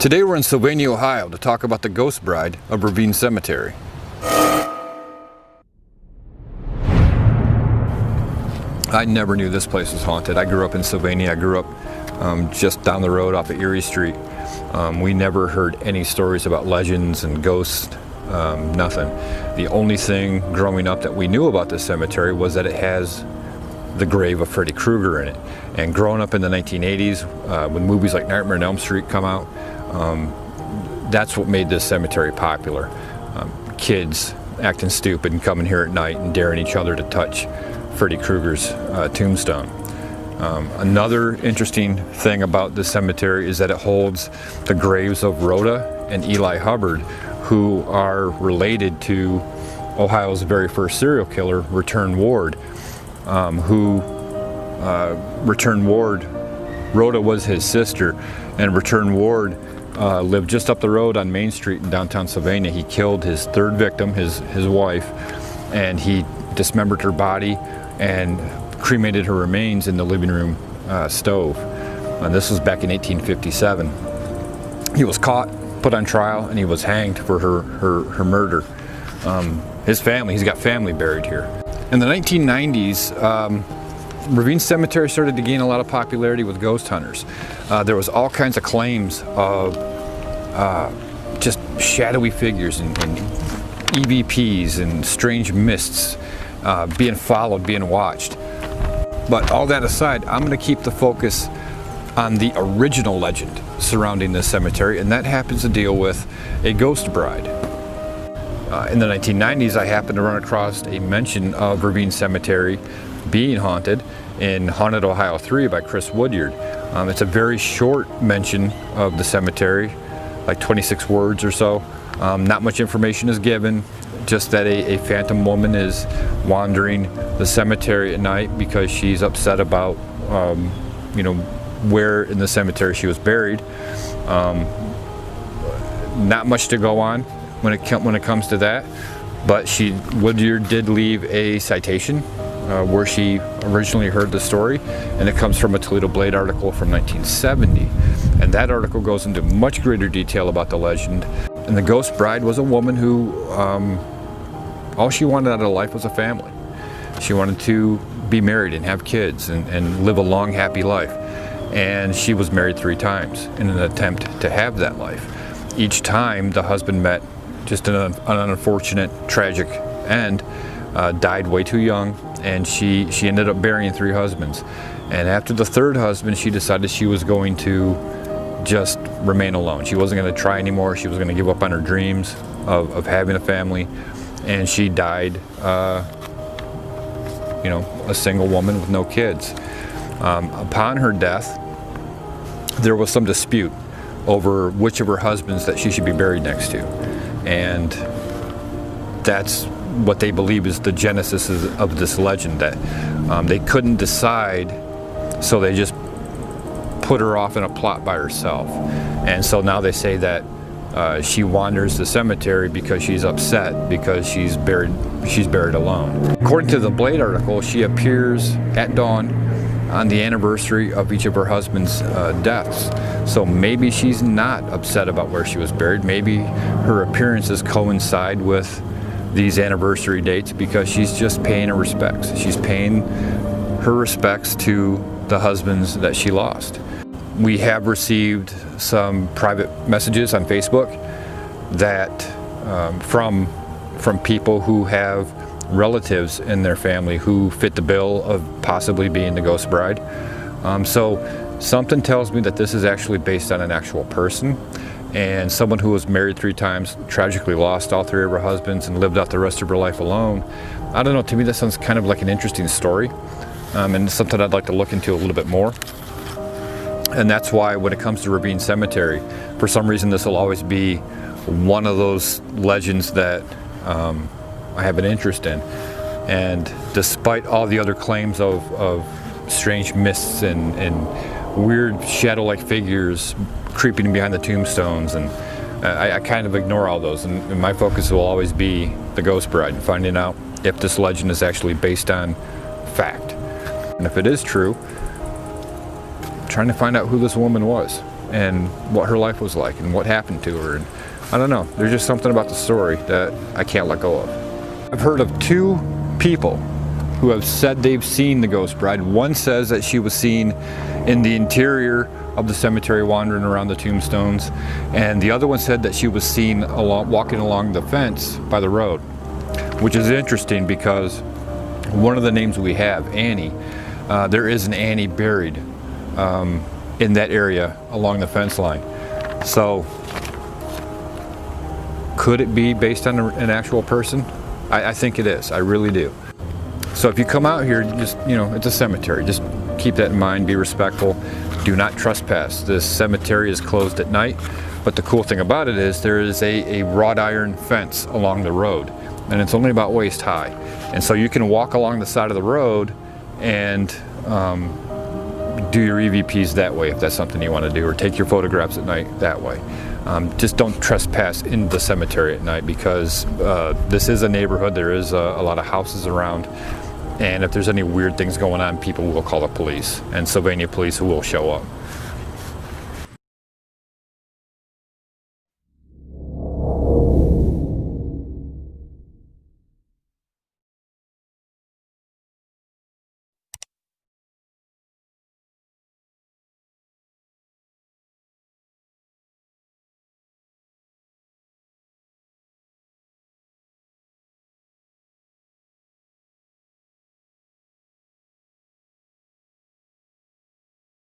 Today we're in Sylvania, Ohio to talk about the ghost bride of Ravine Cemetery. I never knew this place was haunted. I grew up in Sylvania. I grew up just down the road off of Erie Street. We never heard any stories about legends and ghosts, nothing. The only thing growing up that we knew about this cemetery was that it has the grave of Freddy Krueger in it. And growing up in the 1980s, when movies like Nightmare on Elm Street come out, that's what made this cemetery popular. Kids acting stupid and coming here at night and daring each other to touch Freddy Krueger's tombstone. Another interesting thing about this cemetery is that it holds the graves of Rhoda and Eli Hubbard, who are related to Ohio's very first serial killer, Return Ward, Return Ward, Rhoda was his sister, and Return Ward lived just up the road on Main Street in downtown Sylvania. He killed his third victim, his wife, and he dismembered her body and cremated her remains in the living room stove. This was back in 1857. He was caught, put on trial, and he was hanged for her murder. He's got family buried here. In the 1990s, Ravine Cemetery started to gain a lot of popularity with ghost hunters. There was all kinds of claims of just shadowy figures and EVPs and strange mists being followed, being watched. But all that aside, I'm going to keep the focus on the original legend surrounding this cemetery, and that happens to deal with a ghost bride. In the 1990s, I happened to run across a mention of Ravine Cemetery being haunted in Haunted Ohio 3 by Chris Woodyard. It's a very short mention of the cemetery, like 26 words or so. Not much information is given, just that a phantom woman is wandering the cemetery at night because she's upset about, where in the cemetery she was buried. Not much to go on when it comes to that, but Woodyard did leave a citation where she originally heard the story, and it comes from a Toledo Blade article from 1970. And that article goes into much greater detail about the legend. And the ghost bride was a woman who, all she wanted out of life was a family. She wanted to be married and have kids and live a long, happy life. And she was married 3 times in an attempt to have that life. Each time the husband met just an unfortunate, tragic end, died way too young, and she ended up burying 3 husbands. And after the 3rd husband, she decided she was going to just remain alone. She wasn't going to try anymore. She was going to give up on her dreams of having a family, and she died a single woman with no kids. Upon her death, there was some dispute over which of her husbands that she should be buried next to, and that's what they believe is the genesis of this legend, that they couldn't decide, so they just put her off in a plot by herself. And so now they say that she wanders the cemetery because she's upset because she's buried alone. According to the Blade article, she appears at dawn on the anniversary of each of her husband's deaths. So maybe she's not upset about where she was buried. Maybe her appearances coincide with these anniversary dates because she's just paying her respects. She's paying her respects to the husbands that she lost. We have received some private messages on Facebook that from people who have relatives in their family who fit the bill of possibly being the ghost bride. So something tells me that this is actually based on an actual person, and someone who was married 3 times, tragically lost all 3 of her husbands, and lived out the rest of her life alone. I don't know, to me that sounds kind of like an interesting story, and something I'd like to look into a little bit more. And that's why when it comes to Ravine Cemetery, for some reason this will always be one of those legends that I have an interest in. And despite all the other claims of strange mists and weird shadow-like figures creeping behind the tombstones, and I kind of ignore all those, and my focus will always be the ghost bride and finding out if this legend is actually based on fact. And if it is true, trying to find out who this woman was. and what her life was like and what happened to her. And I don't know, there's just something about the story that I can't let go of. I've heard of 2 people who have said they've seen the ghost bride. One says that she was seen in the interior of the cemetery wandering around the tombstones, and the other one said that she was seen walking along the fence by the road, which is interesting because one of the names we have, Annie, there is an Annie buried in that area along the fence line. So could it be based on an actual person? I think it is, I really do. So if you come out here, just, it's a cemetery, just keep that in mind, be respectful, do not trespass. This cemetery is closed at night, but the cool thing about it is there is a wrought iron fence along the road, and it's only about waist high. And so you can walk along the side of the road and do your EVPs that way if that's something you want to do, or take your photographs at night that way. Just don't trespass in the cemetery at night, because this is a neighborhood, there is a lot of houses around, and if there's any weird things going on, people will call the police, and Sylvania police will show up.